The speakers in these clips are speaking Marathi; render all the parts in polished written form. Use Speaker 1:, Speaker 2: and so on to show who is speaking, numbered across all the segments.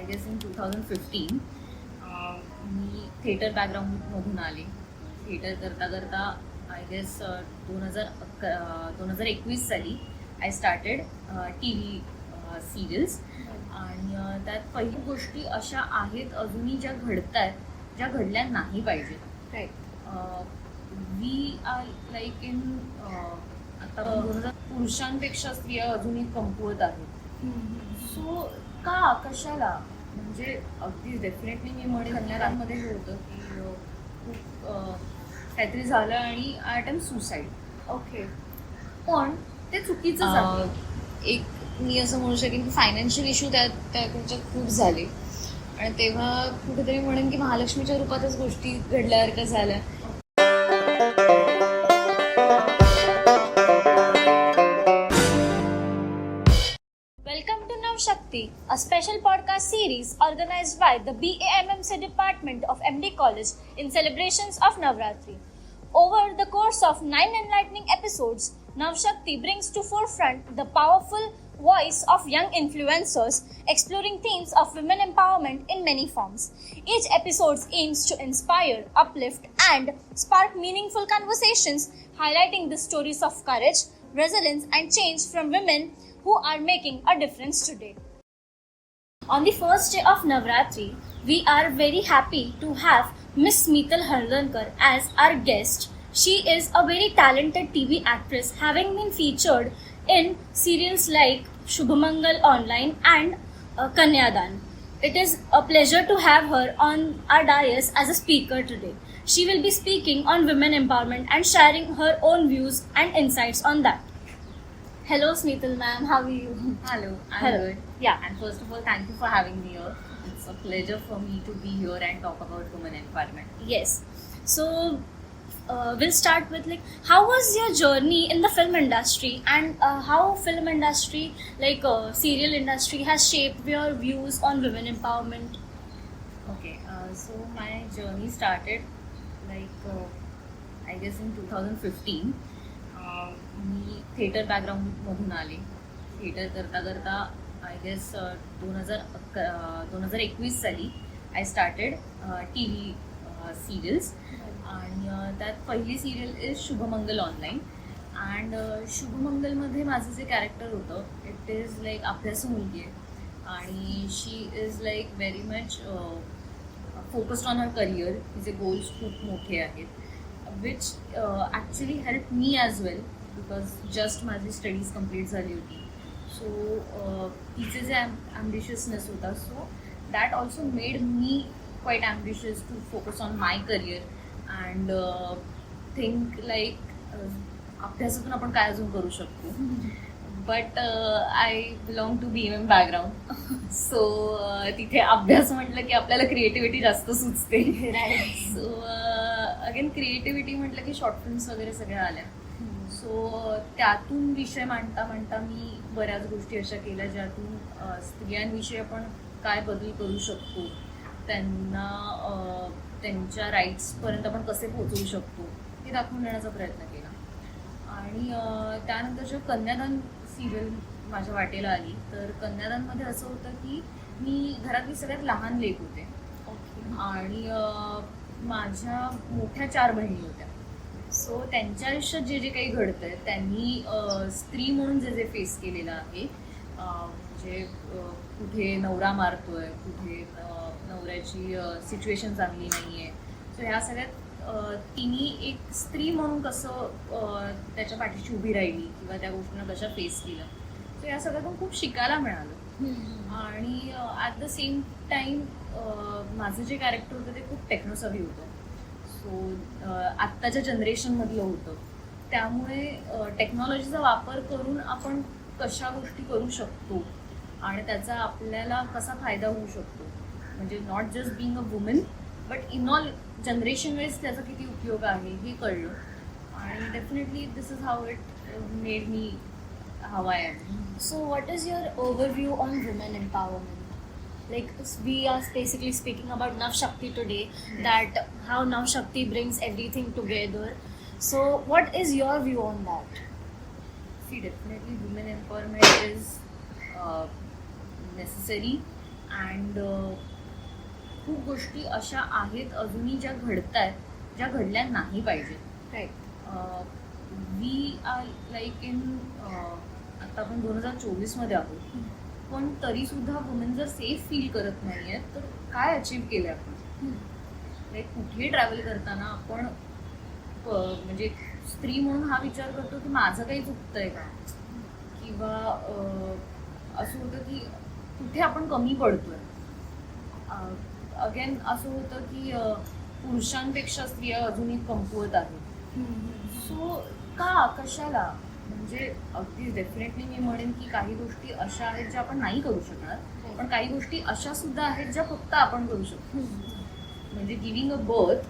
Speaker 1: Guess in 2015. मी थिएटर बॅकग्राऊंडमधून आले. थिएटर करता करता आय गेस 2021 साली I started T V serials. आणि त्यात पहिली गोष्टी अशा आहेत अजूनही ज्या घडत आहेत, ज्या घडल्या नाही पाहिजेत.
Speaker 2: Right.
Speaker 1: We are like in आता पुरुषांपेक्षा स्त्रिया अजूनही कमकुवत आहेत. सो का कशाला म्हणजे अगदी डेफिनेटली मी म्हणेन कन्यादानमध्ये हे होतं की खूप काहीतरी झालं आणि आय अटेम्प्ट सुसाईड.
Speaker 2: ओके.
Speaker 1: पण ते चुकीचं झालं.
Speaker 2: एक मी असं म्हणू शकेन की फायनान्शियल इश्यू त्यात त्यांच्यात खूप झाले आणि तेव्हा कुठेतरी म्हणेन की महालक्ष्मीच्या रूपातच गोष्टी घडल्यासारख्या झाल्या.
Speaker 3: Welcome to Nav Shakti, a special podcast series organized by the BAMMC Department of MD College in celebrations of Navratri. Over the course of 9 enlightening episodes, Nav Shakti brings to forefront the powerful voice of young influencers exploring themes of women empowerment in many forms. Each episode aims to inspire, uplift, and spark meaningful conversations highlighting the stories of courage, resilience, and change from women who are making a difference today. On the first day of Navratri, we are very happy to have Miss Meetal Harlankar as our guest. She is a very talented TV actress, having been featured in serials like Shubhamangal Online and Kanyadan. It is a pleasure to have her on our dais as a speaker today. She will be speaking on women empowerment and sharing her own views and insights on that. Hello, Smeetal ma'am. How are you?
Speaker 1: Hello, I'm
Speaker 3: Hello.
Speaker 1: good.
Speaker 3: Yeah.
Speaker 1: And first of all, thank you for having me here. It's a pleasure for me to be here and talk about women empowerment.
Speaker 3: Yes. So, we'll start with how was your journey in the film industry and how film industry, serial industry, has shaped your views on women empowerment?
Speaker 1: Okay, so my journey started I guess in 2015. मी थिएटर बॅकग्राऊंडमधून आले. थिएटर करता करता आय गेस 2021 साली I started T V serials. आणि त्यात पहिली serial is Shubhmangal online. And शुभमंगलमध्ये माझं जे कॅरेक्टर होतं इट इज अभ्यासू मुलगी आहे आणि she is very much focused on her career. तिचे गोल्स खूप मोठे आहेत which actually help me as well because just माझी स्टडीज कंप्लीट झाली होती. सो तिचे जे ॲम्बिशियसनेस होता so that also made me quite ambitious to focus on my career and think अभ्यासातून आपण काय अजून करू शकतो. But I belong to BMM background. So तिथे अभ्यास म्हटलं की आपल्याला क्रिएटिव्हिटी जास्त सुचते. सो अगेन क्रिएटिव्हिटी म्हटलं की शॉर्ट फिल्म्स वगैरे सगळ्या आल्या. सो त्यातून विषय मांडता मांडता मी बऱ्याच गोष्टी अशा केल्या ज्यातून स्त्रियांविषयी आपण काय बदल करू शकतो, त्यांना त्यांच्या राईट्सपर्यंत आपण कसे पोहोचवू शकतो हे दाखवून देण्याचा प्रयत्न केला. आणि त्यानंतर जेव्हा कन्यादान सिरियल माझ्या वाटेला आली तर कन्यादानमध्ये असं होतं की मी घरातली सगळ्यात लहान लेक होते आणि माझ्या मोठ्या 4 बहिणी होत्या. सो त्यांच्या आयुष्यात जे जे काही घडतं आहे त्यांनी स्त्री म्हणून जे जे फेस केलेलं आहे म्हणजे कुठे नवरा मारतोय, कुठे नवऱ्याची सिच्युएशन चांगली नाही आहे. सो ह्या सगळ्यात तिने एक स्त्री म्हणून कसं त्याच्या पाठीशी उभी राहिली किंवा त्या गोष्टींना कशा फेस केलं. सो या सगळ्यातून खूप शिकायला मिळालं. आणि ॲट द सेम टाईम माझं जे कॅरेक्टर होतं ते खूप टेक्नोसवी होतं. सो आत्ताच्या जनरेशनमधलं होतं त्यामुळे टेक्नॉलॉजीचा वापर करून आपण कशा गोष्टी करू शकतो आणि त्याचा आपल्याला कसा फायदा होऊ शकतो म्हणजे not just being a woman but in all generation वेळेस त्याचा किती उपयोग आहे हे कळलं. आणि definitely this is how it made me how I am.
Speaker 3: So, what is your overview on women empowerment? We are basically speaking about Nav Shakti today, that how Nav Shakti brings everything together. So, what is your view on that?
Speaker 1: See, definitely women empowerment is necessary and खूप गोष्टी अशा आहेत अजूनही ज्या घडत आहेत, ज्या घडल्या नाही पाहिजे.
Speaker 2: Right.
Speaker 1: We are like in आता आपण 2024मध्ये आहोत, पण तरीसुद्धा वुमेन जर सेफ फील करत नाही आहेत तर काय अचीव केलं आपण? लाईक कुठेही ट्रॅव्हल करताना आपण म्हणजे स्त्री म्हणून हा विचार करतो की माझं काही चुकतंय का, किंवा असं होतं की कुठे आपण कमी पडतोय. अगेन असं होतं की पुरुषांपेक्षा स्त्रिया अजूनही कमकुवत आहेत. सो का, कशाला? म्हणजे अगदी डेफिनेटली मी म्हणेन की काही गोष्टी अशा आहेत ज्या आपण नाही करू शकणार, पण काही गोष्टी अशा सुद्धा आहेत ज्या फक्त आपण करू शकतो. म्हणजे गिव्हिंग अ बर्थ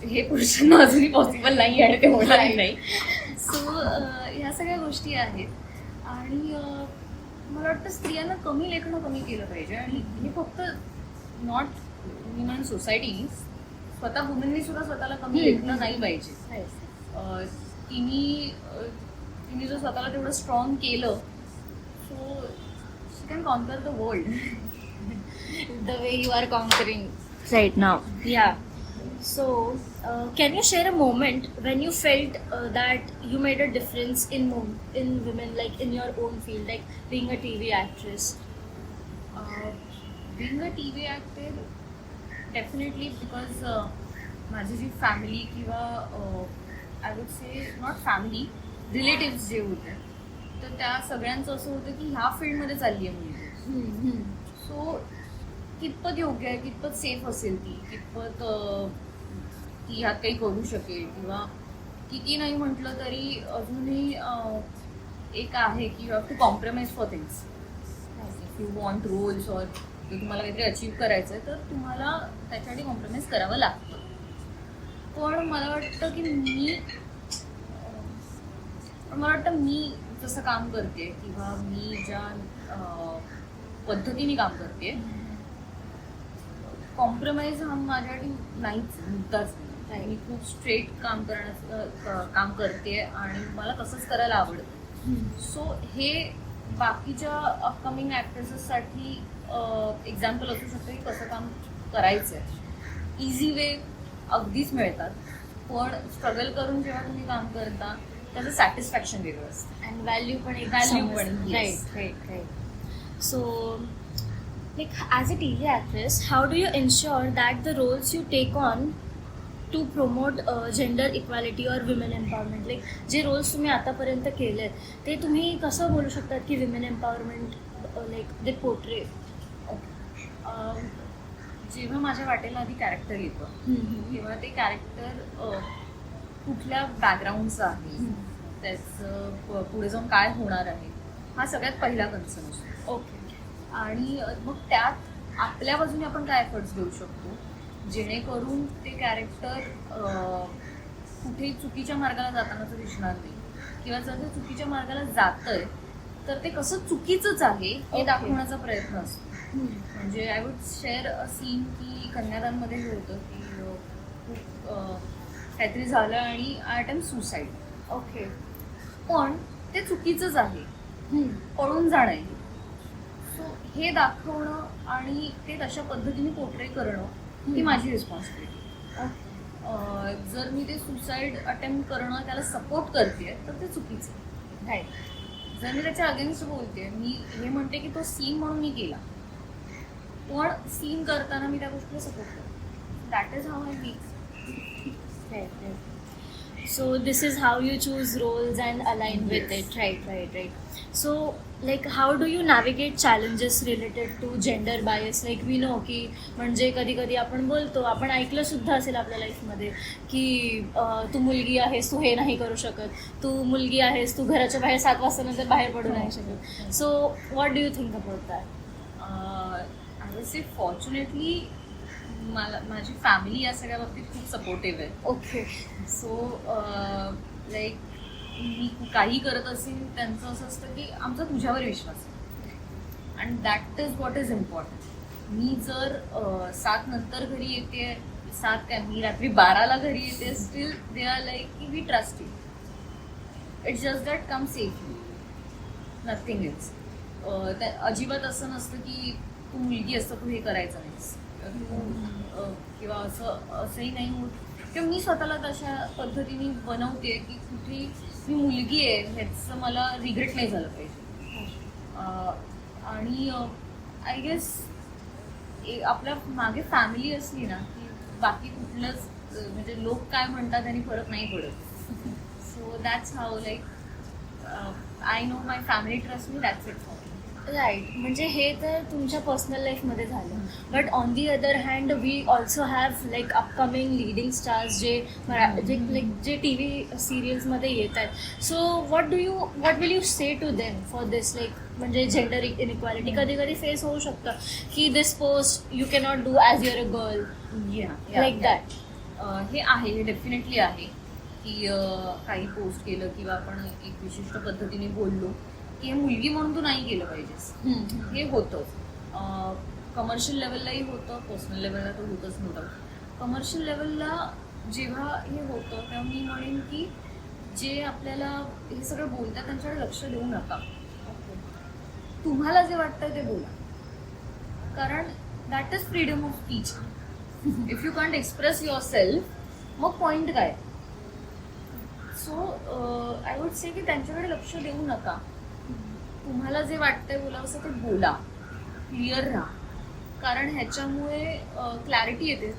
Speaker 1: हे पुरुषांना अजूनही पॉसिबल नाही आणि ते होणार नाही. सो ह्या सगळ्या गोष्टी आहेत. आणि मला वाटतं स्त्रियांना कमी लेखणं कमी केलं पाहिजे. आणि हे फक्त नॉट मी म्हणून सोसायटी, स्वतः वुमेननी सुद्धा स्वतःला कमी लेखलं नाही पाहिजे. तिने जर स्वतःला तेवढं स्ट्रॉंग केलं, so she can conquer the world
Speaker 2: the way you are conquering
Speaker 3: Right now. Yeah. So, can you share a moment when you felt that you made a difference in women, like in your own field, like being a TV actress?
Speaker 1: Being a TV actor, definitely because माझी जी फॅमिली किंवा I would say not family, relatives जे होते, तर त्या सगळ्यांचं असं होतं की ह्या फील्डमध्ये चालली आहे मुलगी. सो कितपत योग्य आहे, कितपत सेफ असेल ती, कितपत ती ह्यात काही करू शकेल, किंवा किती नाही म्हटलं तरी अजूनही एक आहे की you have to compromise for things. If you want roles और जर तुम्हाला काहीतरी अचीव्ह करायचं आहे तर तुम्हाला त्याच्यासाठी कॉम्प्रोमाइज करावं लागतं. पण मला वाटतं की मी जसं काम करते किंवा मी ज्या पद्धतीने काम करते, कॉम्प्रोमाइज हा माझ्यासाठी नाहीच, मुद्दाच नाही. मी खूप स्ट्रेट काम करते आणि मला तसंच करायला आवडतं. सो हे बाकीच्या अपकमिंग ॲक्ट्रेसेससाठी एक्झाम्पल असू शकतं की कसं काम करायचं आहे. इझी वे अगदीच मिळतात, पण स्ट्रगल करून जेव्हा तुम्ही काम करता त्याचं सॅटिस्फॅक्शन वेगळं असतं.
Speaker 2: अँड व्हॅल्यू पण
Speaker 3: Right. So, like as a TV actress, how do you ensure that the roles you take on to promote gender equality or women empowerment, like जे रोल्स तुम्ही आतापर्यंत केलेत ते तुम्ही कसं बोलू शकतात की women empowerment like they portray?
Speaker 1: जेव्हा माझ्या वाटेला आधी कॅरेक्टर येतं तेव्हा ते कॅरेक्टर कुठल्या बॅकग्राऊंडचं आहे, त्याचं पुढे जाऊन काय होणार आहे, हा सगळ्यात पहिला कन्सर्न असतो.
Speaker 3: ओके.
Speaker 1: आणि मग त्यात आपल्या बाजूने आपण काय एफर्ट्स घेऊ शकतो जेणेकरून ते कॅरेक्टर कुठेही चुकीच्या मार्गाला जातानाच दिसणार नाही, किंवा जर ते चुकीच्या मार्गाला जातंय तर ते कसं चुकीचंच आहे हे दाखवण्याचा प्रयत्न असतो. म्हणजे I would share a scene की कन्यादानमध्ये हे होतं की खूप काहीतरी झालं आणि आय अटेम्प सुसाईड.
Speaker 2: ओके.
Speaker 1: पण ते चुकीचंच आहे, पळून जाणं आहे. सो हे दाखवणं आणि ते तशा पद्धतीने पोर्ट्रे करणं ही माझी रिस्पॉन्सिबिलिटी. जर मी ते सुसाईड अटेम्प्ट करणं त्याला सपोर्ट करते तर ते चुकीचं आहे.
Speaker 2: राईट.
Speaker 1: जर मी त्याच्या अगेन्स्ट बोलते, मी हे म्हणते की तो सीन म्हणून मी केला, पण सीन करताना मी त्या गोष्टीला सपोर्ट करते. That is how I make.
Speaker 3: So this is how you choose roles and align with it. Right. So like how do you navigate challenges related to gender bias? Like we know की म्हणजे कधी कधी आपण बोलतो, आपण ऐकलं सुद्धा असेल आपल्या लाईफमध्ये की तू मुलगी आहेस, तू हे नाही करू शकत, तू मुलगी आहेस, तू घराच्या बाहेर 7 वाजता नंतर बाहेर पडू नाही शकत. So what do you think about that?
Speaker 1: I would say fortunately माझी फॅमिली या सगळ्या बाबतीत खूप सपोर्टिव्ह आहे.
Speaker 3: ओके.
Speaker 1: सो लाईक मी काही करत असेल त्यांचं असं असतं की आमचा तुझ्यावर विश्वास आहे, and that is what is important. मी जर 7 नंतर घरी येते, 7 काय मी रात्री 12ला घरी येते, स्टील दे आर लाईक की we trust you, it's just that come safely, nothing is. अजिबात असं नसतं की तू मुलगी असतं तू हे करायचं नाहीस किंवा असंही नाही होत किंवा मी स्वतःला तशा पद्धतीने बनवते की कुठे मी मुलगी आहे ह्याचं मला रिग्रेट नाही झालं पाहिजे. आणि आय गेस आपल्या मागे फॅमिली असली ना की बाकी कुठलंच म्हणजे लोक काय म्हणतात आणि फरक नाही पडत. So that's how like I know my family trust me that's it.
Speaker 3: Right, म्हणजे हे तर तुमच्या पर्सनल लाईफमध्ये झालं. But on the other hand we also have like upcoming leading stars जे जे टी व्ही सिरियल्समध्ये येत आहेत. So what will you say to them for this like म्हणजे जेंडर इनइक्वॅलिटी कधी कधी फेस होऊ शकतं की this post you cannot do as your a girl like that.
Speaker 1: हे आहे, हे डेफिनेटली आहे की काही पोस्ट केलं किंवा आपण एक विशिष्ट पद्धतीने बोललो की हे मुलगी म्हणून तू नाही केलं पाहिजेस. हे होतं कमर्शियल लेवललाही होतं, पर्सनल लेवलला तर होतंच नव्हतं. कमर्शियल लेवलला जेव्हा हे होतं तेव्हा मी म्हणेन की जे आपल्याला हे सगळं बोलतात त्यांच्याकडे लक्ष देऊ नका. तुम्हाला जे वाटतं ते बोला, कारण that is freedom of speech. If you can't express your self मग पॉईंट काय. सो आय वुड से की त्यांच्याकडे लक्ष देऊ नका. तुम्हाला जे वाटतंय बोलावंसं ते बोला, क्लिअर राहा, कारण ह्याच्यामुळे क्लॅरिटी येते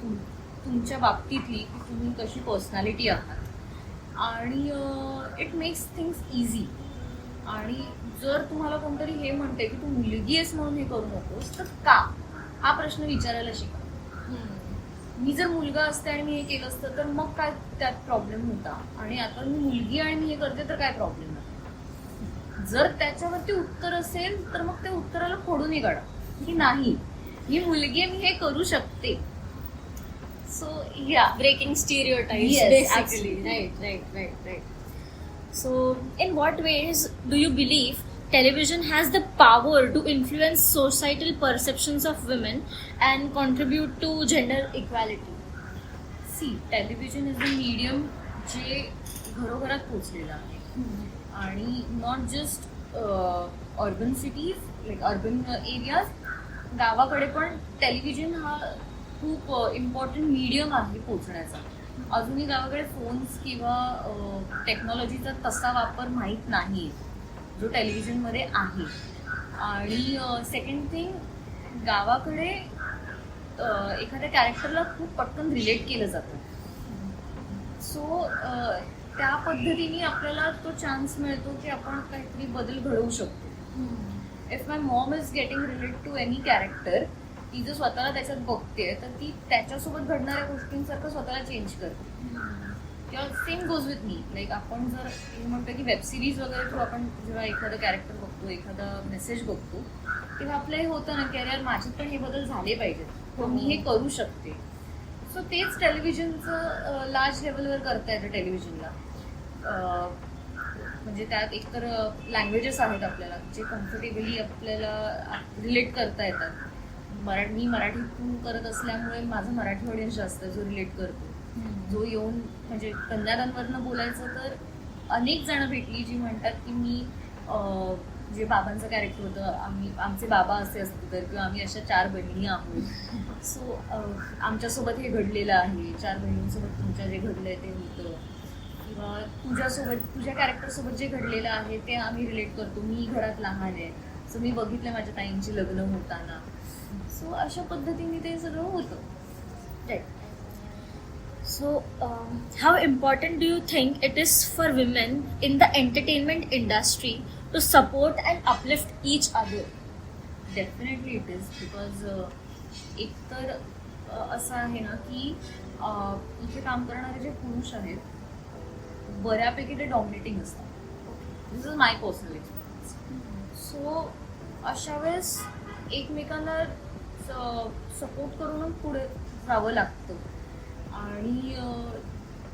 Speaker 1: तुमच्या बाबतीतली की तुम्ही कशी पर्सनॅलिटी आहात आणि इट मेक्स थिंग्स इझी. आणि जर तुम्हाला कोणतरी हे म्हणते की तू मुलगी आहेस म्हणून हे करू नकोस तर का, हा प्रश्न विचारायला शिका. मी जर मुलगा असते आणि मी हे केलं असतं तर मग काय त्यात प्रॉब्लेम होता, आणि आता मी मुलगी आणि मी हे करते तर काय प्रॉब्लेम नाही. जर त्याच्यावरती उत्तर असेल तर मग त्या उत्तराला फोडूनही काढा की नाही मी मुलगी आहे, मी हे करू शकते. सो या
Speaker 3: breaking stereotypes
Speaker 1: Yes,
Speaker 3: basically.
Speaker 1: absolutely.
Speaker 3: Right. So in what ways do you believe television has the power to influence societal perceptions of women and contribute to gender equality?
Speaker 1: See television is a medium जे घरोघरात पोचलेलं आहे आणि not just urban cities like urban areas, गावाकडे पण टेलिव्हिजन हा खूप इम्पॉर्टंट मीडियम आहे पोचण्याचा. अजूनही गावाकडे फोन्स किंवा टेक्नॉलॉजीचा तसा वापर माहीत नाही जो टेलिव्हिजनमध्ये आहे. आणि सेकंड थिंग, गावाकडे एखाद्या कॅरेक्टरला खूप पटकन रिलेट केलं जातं. सो त्या पद्धतीने आपल्याला तो चान्स मिळतो की आपण काहीतरी बदल घडवू शकतो. If my mom is getting relate to any character, ती जर स्वतःला त्याच्यात बघते तर ती त्याच्यासोबत घडणाऱ्या गोष्टींसारखं स्वतःला चेंज करते. किंवा same goes with me, like आपण जर म्हणतो की वेब सिरीज वगैरे थ्रू आपण जेव्हा एखादं कॅरेक्टर बघतो, एखादा मेसेज बघतो, तेव्हा आपलं हे होतं ना की अरे यार माझ्यात पण हे बदल झाले पाहिजेत, तर मी हे करू शकते. सो तेच टेलिव्हिजनचं लार्ज लेवलवर करता येतं टेलिव्हिजनला. म्हणजे त्यात एकतर लँग्वेजेस आहेत आपल्याला जे कम्फर्टेबली आपल्याला रिलेट करता येतात. मी मराठीतून करत असल्यामुळे माझं मराठी ऑडियन्स जास्त जो रिलेट करतो, जो येऊन म्हणजे कन्यादानवरनं बोलायचं तर अनेक जण भेटली जी म्हणतात की मी जे बाबांचं कॅरेक्टर होतं, आमचे बाबा असे असते तर, किंवा आम्ही अशा 4 बहिणी आहोत. सो आमच्यासोबत हे घडलेलं आहे, 4 बहिणींसोबत तुमच्या जे घडलंय ते होतं, किंवा तुझ्या कॅरेक्टरसोबत जे घडलेलं आहे ते आम्ही रिलेट करतो. मी घरात लहान आहे, सो मी बघितलं माझ्या ताईंची लग्न होताना. सो अशा पद्धतीने ते सगळं होतं.
Speaker 3: Right. So, how important do you think it is for women in the entertainment industry to support and uplift each other?
Speaker 1: Definitely it is, because एकतर असं आहे ना की इथे काम करणारे जे पुरुष आहेत बऱ्यापैकी ते डॉमिनेटिंग असतात. This is my personal experience. So अशा वेळेस एकमेकांना सपोर्ट करूनच पुढे जावं लागतं. आणि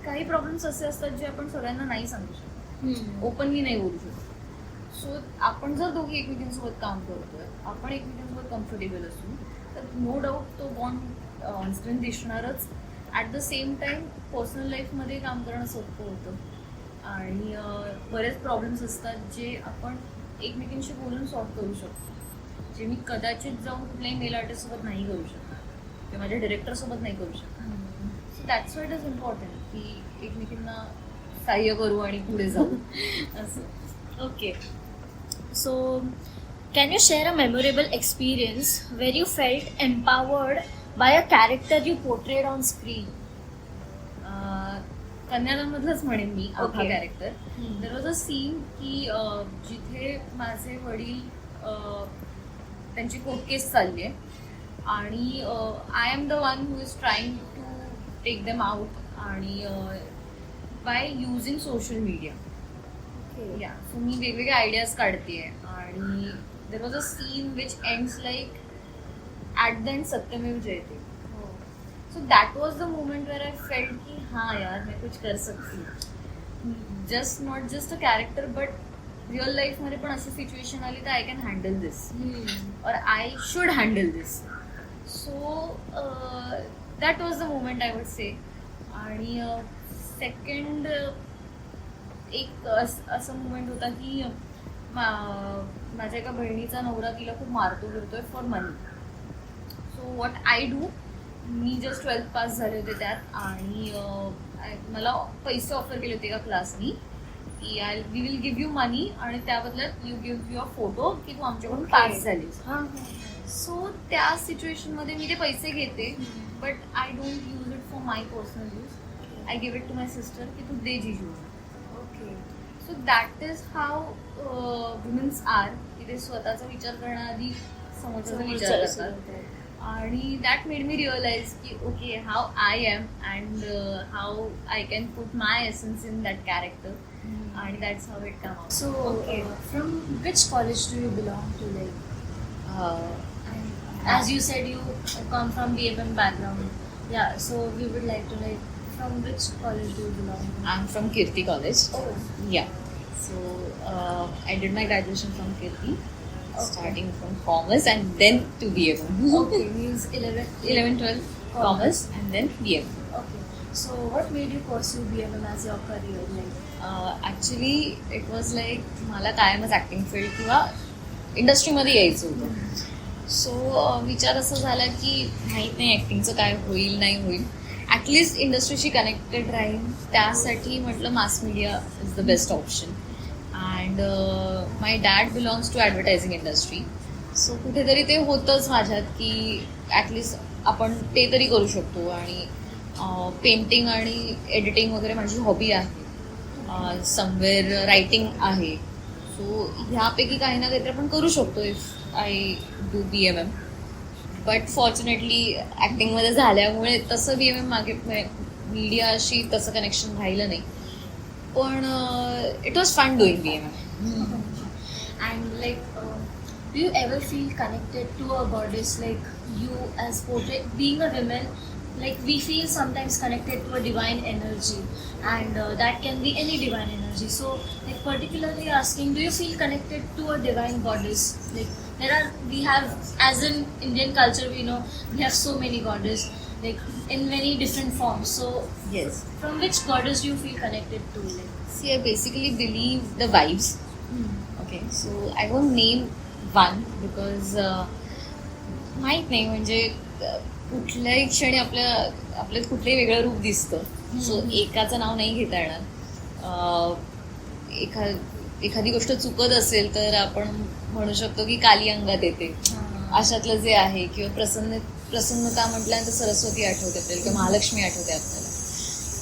Speaker 1: काही प्रॉब्लेम्स असे असतात जे आपण सगळ्यांना नाही सांगू शकतो, ओपनली नाही बोलू शकतो. सो आपण जर दोघी एकमेकांसोबत काम करतोय, आपण एकमेकांसोबत कम्फर्टेबल असू तर नो डाऊट तो बॉन्ड ऑनस्क्रीन दिसणारच. At the same time personal लाईफमध्ये काम करणं सोपं होतं आणि बरेच प्रॉब्लेम्स असतात जे आपण एकमेकांशी बोलून सॉल्व्ह करू शकतो. जे मी कदाचित जाऊन कुठल्याही मेल आर्टिस्ट सोबत नाही करू शकणार किंवा माझ्या डिरेक्टर सोबत नाही करू शकणार. So that's what is important की एकमेकींना सहाय्य करू आणि पुढे जाऊ असं.
Speaker 3: Okay. So, can you share a memorable experience where you felt empowered by a character you portrayed on screen?
Speaker 1: कन्यादानमधलंच म्हणेन मी Abha
Speaker 3: Okay.
Speaker 1: Character. There was a scene की जिथे माझे वडील त्यांची कोर्ट केस चालली आहे आणि I am the one who is trying to take them out आणि बाय युझिंग सोशल मीडिया. या सो मी वेगवेगळे आयडियाज काढते आणि there was a scene which ends like at the end सत्यमेव जयते. So that was the moment where I felt कि हाँ यार मैं कुछ कर सकती हूँ. Just not just a character but real life मध्ये पण अशी सिच्युएशन आली तर आय कॅन हँडल दिस और I should handle this. So that was the moment I would say. आणि सेकंड एक असं मोमेंट होता की माझ्या एका बहिणीचा नवरा तिला खूप मारतो फिरतोय for money. So what I do, me just 12th pass झाले होते त्यात आणि मला पैसे ऑफर केले होते एका क्लासनी की वी विल गिव्ह यू मनी आणि त्या बदल्यात यू गिव्ह युअर फोटो की तू आमच्याकडून पास झालीस. सो त्या सिच्युएशनमध्ये मी ते पैसे घेते but I don't use it for my personal use. I give it to my sister की तू दे जीजू.
Speaker 3: Okay.
Speaker 1: So that is how women's are की ते स्वतःचा विचार करण्याआधी समोरचा विचार करतात. आणि दॅट मेड मी रिअलाइज की okay how I am and how I can put my essence in that character आणि that's how it come out.
Speaker 3: So, from which college do you belong to? As you said, you come from BMM background. Yeah. So we would like to from which college do you belong to?
Speaker 2: I'm from Kirti College.
Speaker 3: Oh.
Speaker 2: Yeah. So I did my graduation from Kirti, starting from commerce and then to BMM.
Speaker 3: Okay. Means 11th.
Speaker 2: 11, 12 commerce and then BMM.
Speaker 3: Okay. So what made you pursue BMM as your career?
Speaker 2: Actually it was like मला कायमच ॲक्टिंग फील्ड किंवा इंडस्ट्रीमध्ये यायचं होतं. सो विचार असा झाला की माहीत नाही ॲक्टिंगचं काय होईल नाही होईल, ॲटलिस्ट इंडस्ट्रीशी कनेक्टेड राहील त्यासाठी म्हटलं mass media is the best option. And my dad belongs to advertising industry. So कुठेतरी ते होतंच माझ्यात की ॲटलिस्ट आपण ते तरी करू शकतो. आणि पेंटिंग आणि एडिटिंग वगैरे माझी हॉबी आहे. समवेअर रायटिंग आहे. सो ह्यापैकी काही ना काहीतरी आपण करू शकतो if I do BMM. But fortunately ॲक्टिंगमध्ये झाल्यामुळे तसं BMM मागे मीडियाशी तसं कनेक्शन राहिलं नाही. पण it was fun doing BMM.
Speaker 3: And do you ever feel connected to a goddess, like you as portrait being a woman? Like we feel sometimes connected to a divine energy, and that can be any divine energy. So, like particularly asking, do you feel connected to a divine goddess? Like we have, as in Indian culture, we know we have so many goddess, like in many different forms. So,
Speaker 2: Yes.
Speaker 3: from which goddess do you feel connected to?
Speaker 2: See, I basically believe the vibes. Okay, so I won't name one because माहीत नाही म्हणजे कुठल्याही क्षणी आपल्यात कुठलंही वेगळं रूप दिसतं. सो एकाचं नाव नाही घेता येणार. एखादी गोष्ट चुकत असेल तर आपण म्हणू शकतो की काली अंगात येते अशातलं जे आहे, किंवा प्रसन्नता म्हटल्यानंतर सरस्वती आठवते आपल्याला किंवा महालक्ष्मी आठवते आपल्याला.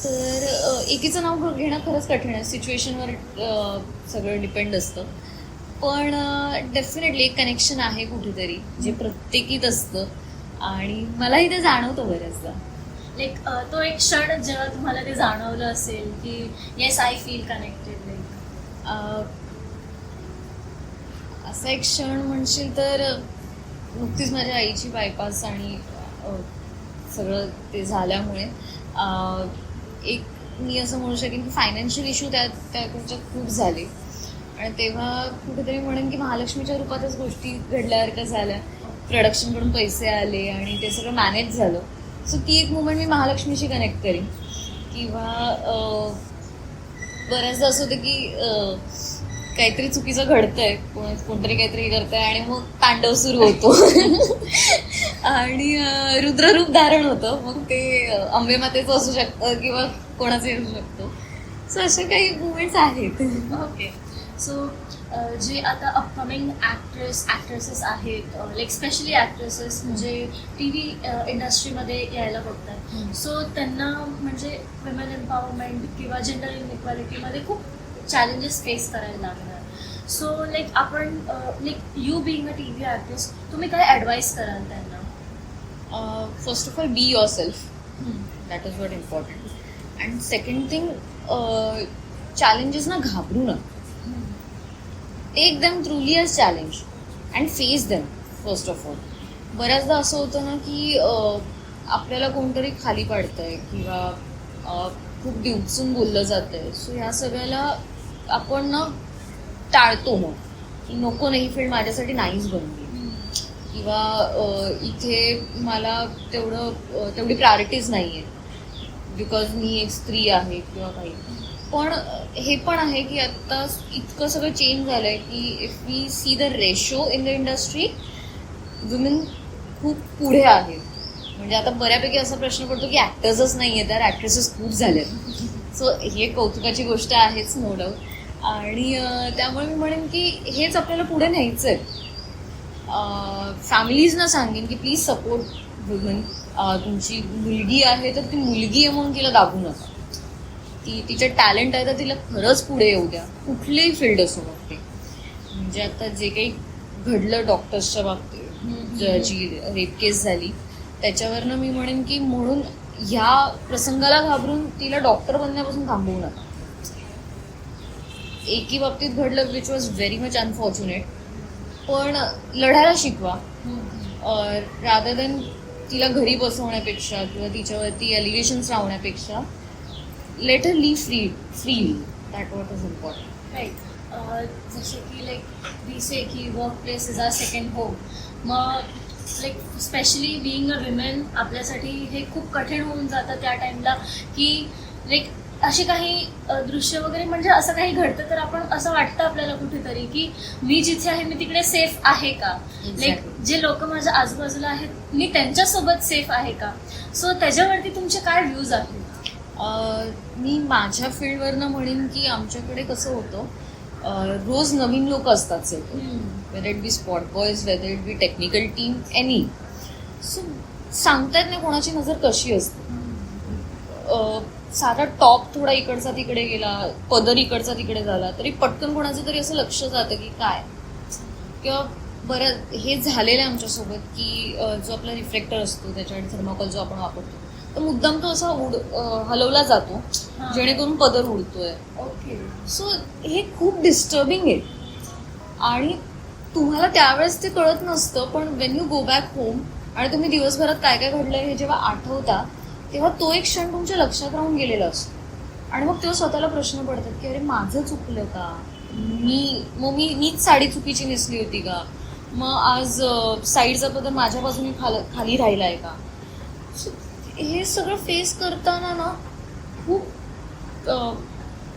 Speaker 2: तर एकीचं नाव घेणं खरंच कठीण आहे. सिच्युएशनवर सगळं डिपेंड असतं. पण डेफिनेटली एक कनेक्शन आहे कुठेतरी जे प्रत्येकीत असतं आणि मलाही ते जाणवतं बऱ्याचदा.
Speaker 3: लाईक तो एक क्षण जेव्हा तुम्हाला ते जाणवलं असेल की yes I feel connected, like
Speaker 2: असा एक क्षण म्हणशील तर नुकतीच माझ्या आईची बायपास आणि सगळं ते झाल्यामुळे एक मी असं म्हणू शकेन की फायनान्शियल इश्यू त्याच्यात खूप झाले. आणि तेव्हा कुठेतरी म्हणेन की महालक्ष्मीच्या रूपातच गोष्टी घडल्यासारख्या झाल्या. प्रोडक्शनकडून पैसे आले आणि ते सगळं मॅनेज झालं. सो ती एक मुमेंट मी महालक्ष्मीशी कनेक्ट करीन. किंवा बऱ्याचदा असं होतं की काहीतरी चुकीचं घडतंय, कोणतरी काहीतरी करतंय आणि मग तांडव सुरू होतो आणि रुद्ररूप धारण होतं. मग ते अंबे मातेचं असू शकतं किंवा कोणाचंही असू शकतं. सो असे काही मुवमेंट्स आहेत.
Speaker 3: ओके. सो जे आता अपकमिंग ॲक्ट्रेसेस आहेत, लाईक स्पेशली ॲक्ट्रेसेस म्हणजे टी व्ही इंडस्ट्रीमध्ये यायला बघतात, सो त्यांना म्हणजे विमेन एम्पॉवरमेंट किंवा जेंडर इनइक्वॅलिटीमध्ये खूप चॅलेंजेस फेस करायला लागणार. सो लाईक आपण like you being a T V actress, तुम्ही काय ॲडवाईस कराल त्यांना?
Speaker 2: First of all be yourself, that is what important. And second thing, challenges ना घाबरू नका. Take them truly as challenge and face them first of all. बऱ्याचदा असं होतं ना की आपल्याला कोणतरी खाली पाडतंय किंवा खूप डिवचून बोललं जातंय. सो ह्या सगळ्याला आपण ना टाळतो मग की नको नाही, फील्ड माझ्यासाठी नाहीच बनली किंवा इथे मला तेवढी प्रायोरिटीज नाही आहे बिकॉज मी एक स्त्री आहे किंवा काही. पण हे पण आहे की आता इतकं सगळं चेंज झालंय की if we see the ratio in the industry, women खूप पुढे आहेत. म्हणजे आता बऱ्यापैकी असा प्रश्न पडतो की ॲक्टर्सच नाही आहेत, तर ॲक्ट्रेसेस खूप झाल्यात. सो हे कौतुकाची गोष्ट आहेच, नो डाऊट. आणि त्यामुळे मी म्हणेन की हेच आपल्याला पुढे न्यायचं आहे. फॅमिलीजना सांगेन की प्लीज सपोर्ट वुमेन. तुमची मुलगी आहे तर ती मुलगी आहे म्हणून तिला दाबू नका. ती तिचं टॅलेंट आहे तर तिला खरंच पुढे येऊ द्या, कुठलीही फील्ड असो मग ते. म्हणजे आता जे काही घडलं डॉक्टर्सच्या बाबतीत, जी रेप केस झाली त्याच्यावरनं मी म्हणेन की म्हणून ह्या प्रसंगाला घाबरून तिला डॉक्टर बनण्यापासून थांबवू नका. एकी बाबतीत घडलं which was very much unfortunate, पण लढायला शिकवा. रादर दॅन तिला घरी बसवण्यापेक्षा किंवा तिच्यावरती एलिगेशन्स लावण्यापेक्षा let her live freely. That what is important.
Speaker 3: Right. जसे की लाईक वी से की work place is our second home. मग like specially being a women आपल्यासाठी हे खूप कठीण होऊन जातं त्या टाईमला की लाईक अशी काही दृश्य वगैरे म्हणजे असं काही घडतं तर आपण असं वाटतं आपल्याला कुठेतरी की मी जिथे आहे मी तिकडे सेफ आहे का, लाईक जे लोक माझ्या आजूबाजूला आहेत मी त्यांच्यासोबत सेफ आहे का. सो त्याच्यावरती तुमचे काय व्ह्यूज आहेत?
Speaker 2: मी माझ्या फील्डवरनं म्हणेन की आमच्याकडे कसं होतं, रोज नवीन लोक असतात सगळे, whether it be spot boys, whether it be technical team, any. So सांगता येत नाही कोणाची नजर कशी असते. साधा टॉप थोडा इकडचा तिकडे गेला, पदर इकडचा तिकडे झाला तरी पटकन कोणाचं तरी असं लक्ष जातं की काय. किंवा बरं हे झालेलं आहे आमच्यासोबत की जो आपला रिफ्लेक्टर असतो त्याच्यावर थर्माकोल जो आपण वापरतो तर मुद्दाम तो असा हलवला जातो जेणेकरून पदर उडतोय.
Speaker 3: ओके.
Speaker 2: सो हे खूप डिस्टर्बिंग आहे आणि तुम्हाला त्यावेळेस ते कळत नसतं, पण Wien you go back home आणि तुम्ही दिवसभरात काय काय घडलंय हे जेव्हा आठवता तेव्हा तो एक क्षण तुमच्या लक्षात राहून गेलेला असतो. आणि मग तेव्हा स्वतःला प्रश्न पडतात की अरे माझं चुकलं का, मीच साडी चुकीची नेसली होती का, मग आज साईडचा पदर माझ्या बाजूने खाली राहिलाय का. हे सगळं फेस करताना ना खूप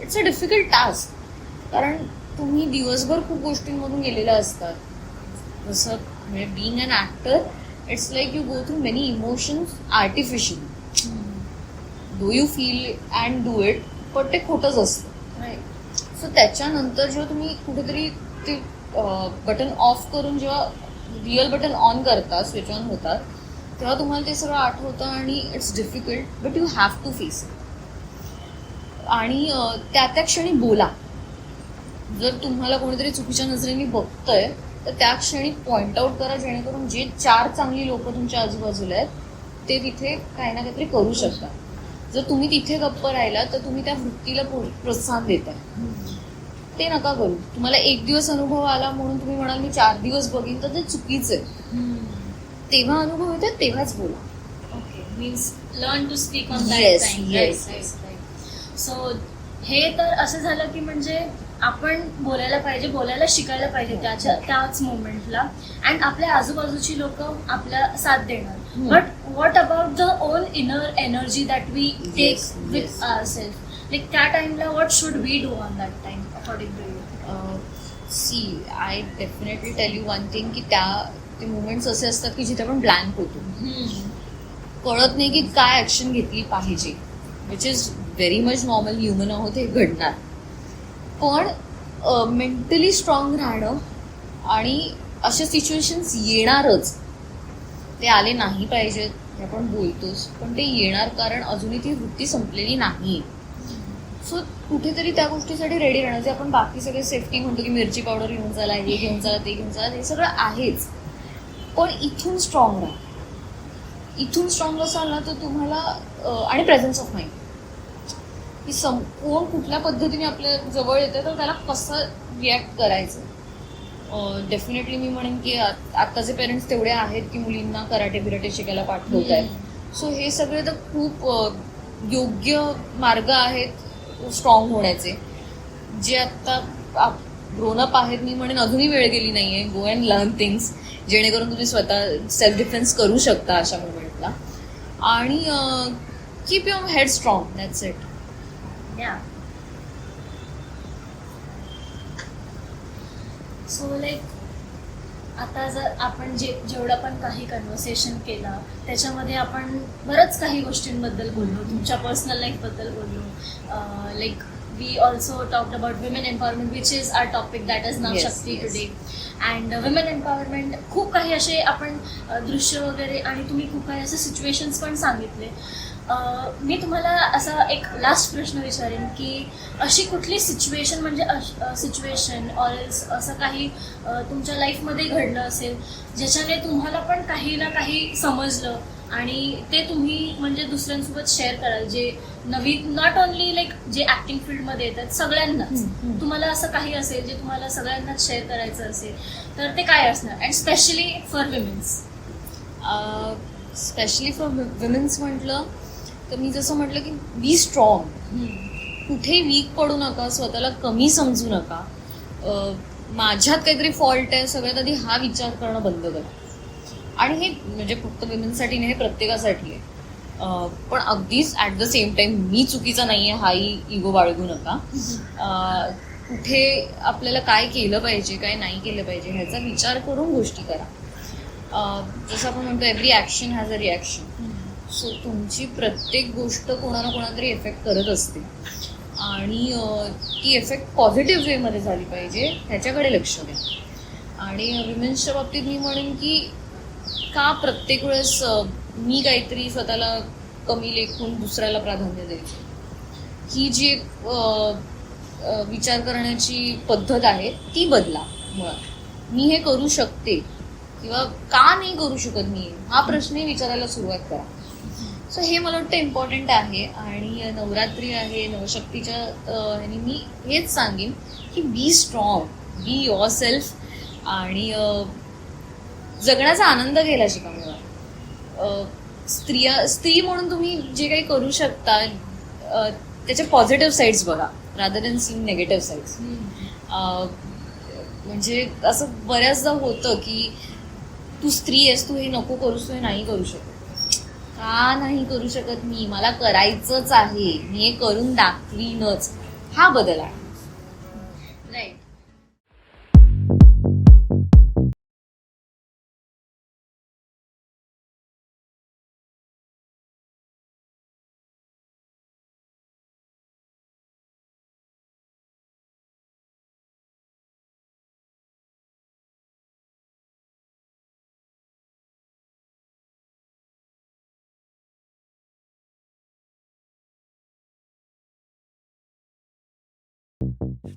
Speaker 2: इट्स अ डिफिकल्ट टास्क. कारण तुम्ही दिवसभर खूप गोष्टींमधून गेलेल्या असतात. जसं म्हणजे being an actor it's like you go through many emotions artificially. Do you feel and do it, पण ते खोटंच असतं. सो त्याच्यानंतर जेव्हा तुम्ही कुठेतरी ते बटन ऑफ करून जेव्हा रिअल बटन ऑन करता, स्विच ऑन होतात, तेव्हा तुम्हाला ते सगळं आठवतं आणि it's difficult but you have to face it. आणि त्या क्षणी बोला. जर तुम्हाला कोणीतरी चुकीच्या नजरेने बघतंय तर त्या क्षणी पॉइंट आउट करा, जेणेकरून जे 4 चांगली लोक तुमच्या आजूबाजूला आहेत ते तिथे काही ना काहीतरी करू शकतात. जर तुम्ही तिथे गप्प राहिला तर तुम्ही त्या वृत्तीला प्रोत्साहन देताय. ते नका करू. तुम्हाला 1 दिवस अनुभव आला म्हणून तुम्ही म्हणाल मी 4 दिवस बघीन, तर ते चुकीचं आहे. तेव्हा अनुभव येतात तेव्हाच बोला.
Speaker 3: Okay. Means learn to speak on
Speaker 2: Yes,
Speaker 3: that time.
Speaker 2: yes.
Speaker 3: So हे तर असं झालं की म्हणजे आपण बोलायला शिकायला पाहिजे त्याच मोमेंटला, अँड आपल्या आजूबाजूची लोक आपल्या साथ देणार. But what about the own inner energy that we take with ourselves, like त्या टाइमला what should we do on that time according to you?
Speaker 2: See I definitely tell you one thing की ते मुवमेंट्स असे असतात की जिथे आपण ब्लँक होतो, कळत नाही की काय ऍक्शन घेतली पाहिजे, which is very much normal, human आहोत, हे घडणार. पण मेंटली स्ट्रॉंग राहणं, आणि अशा सिच्युएशन्स येणारच, ते आले नाही पाहिजेत हे आपण बोलतोच, पण ते येणार, कारण अजूनही ती वृत्ती संपलेली नाही. सो कुठेतरी त्या गोष्टीसाठी रेडी राहणं, जे आपण बाकी सगळे सेफ्टी म्हणतो की मिरची पावडर घेऊन चला, हे घेऊन चला, ते घेऊन चला, हे सगळं आहेच, पण इथून स्ट्रॉंग राहा. इथून स्ट्रॉंग असाल ना तर तुम्हाला, आणि प्रेझेन्स ऑफ माइंड, की कोण कुठल्या पद्धतीने आपल्या जवळ येतं तर त्याला कसं रिॲक्ट करायचं. डेफिनेटली मी म्हणेन की आत्ताचे पेरेंट्स तेवढे आहेत की मुलींना कराटे बिराटे शिकायला पाठवत आहेत. सो हे सगळे तर खूप योग्य मार्ग आहेत स्ट्रॉंग होण्याचे, जे आत्ता ग्रोनअप आहेत. मी म्हणेन अजूनही वेळ गेली नाही आहे. गो अँड लर्न थिंग्स, जेणेकरून तुम्ही स्वतः सेल्फ डिफेन्स करू शकता अशा मोमेंटला. आणि keep your head strong, that's it.
Speaker 3: So like आता जर आपण जेवढं पण काही कन्व्हर्सेशन केलं त्याच्यामध्ये आपण बरंच काही गोष्टींबद्दल बोललो, तुमच्या पर्सनल लाईफबद्दल बोललो. Like we also talked about women empowerment, which is our topic that is नाव Shakti today. And women empowerment, खूप काही असे आपण दृश्य वगैरे, आणि तुम्ही खूप काही असे सिच्युएशन्स पण सांगितले. मी तुम्हाला असा एक लास्ट प्रश्न विचारेन की अशी कुठली सिच्युएशन, म्हणजे सिच्युएशन ऑर असं काही तुमच्या लाईफमध्ये घडलं असेल ज्याच्याने तुम्हाला पण काही ना काही समजलं, आणि ते तुम्ही म्हणजे दुसऱ्यांसोबत शेअर कराल, जे नवीन, नॉट ओनली लाईक जे ऍक्टिंग फील्डमध्ये येतात, सगळ्यांनाच. तुम्हाला असं काही असेल जे तुम्हाला सगळ्यांनाच शेअर करायचं असेल तर ते काय असणार, and specially for women's?
Speaker 2: Specially for women's म्हटलं तर मी जसं म्हटलं की बी स्ट्रॉंग, कुठेही वीक पडू नका, स्वतःला कमी समजू नका. माझ्यात काहीतरी फॉल्ट आहे, सगळ्यात आधी हा विचार करणं बंद करा. आणि हे म्हणजे फक्त विमेन्ससाठी नाही, हे प्रत्येकासाठी आहे. पण अगदीच ॲट द सेम टाइम मी चुकीचा नाही आहे हाही इगो बाळगू नका. कुठे आपल्याला काय केलं पाहिजे, काय नाही केलं पाहिजे ह्याचा विचार करून गोष्टी करा. जसं आपण म्हणतो every action has a reaction. So तुमची प्रत्येक गोष्ट कोणाला कोणाला तरी इफेक्ट करत असते, आणि ती इफेक्ट पॉझिटिव्ह वेमध्ये झाली पाहिजे ह्याच्याकडे लक्ष द्या. आणि विमेन्सच्या बाबतीत मी म्हणेन की का प्रत्येक वेळेस मी काहीतरी स्वतःला कमी लेखून दुसऱ्याला प्राधान्य द्यायचं, ही जी एक विचार करण्याची पद्धत आहे ती बदला. मुळात मी हे करू शकते किंवा का नाही करू शकत मी, हा प्रश्नही विचारायला सुरुवात करा. सो हे मला वाटतं इम्पॉर्टंट आहे. आणि नवरात्री आहे, नवशक्तीच्या ह्यानी मी हेच सांगेन की be strong, be your self, आणि जगण्याचा आनंद घ्यायला शिका. मुळात स्त्री म्हणून तुम्ही जे काही करू शकता त्याचे पॉझिटिव्ह साईड्स बघा, rather than seeing negative sides. म्हणजे असं बऱ्याचदा होतं की तू स्त्री आहेस, तू हे नको करूस, तू हे नाही करू शकत. का नाही करू शकत मी, मला करायचंच आहे, मी हे करून दाखवीनच, हा बदल आहे.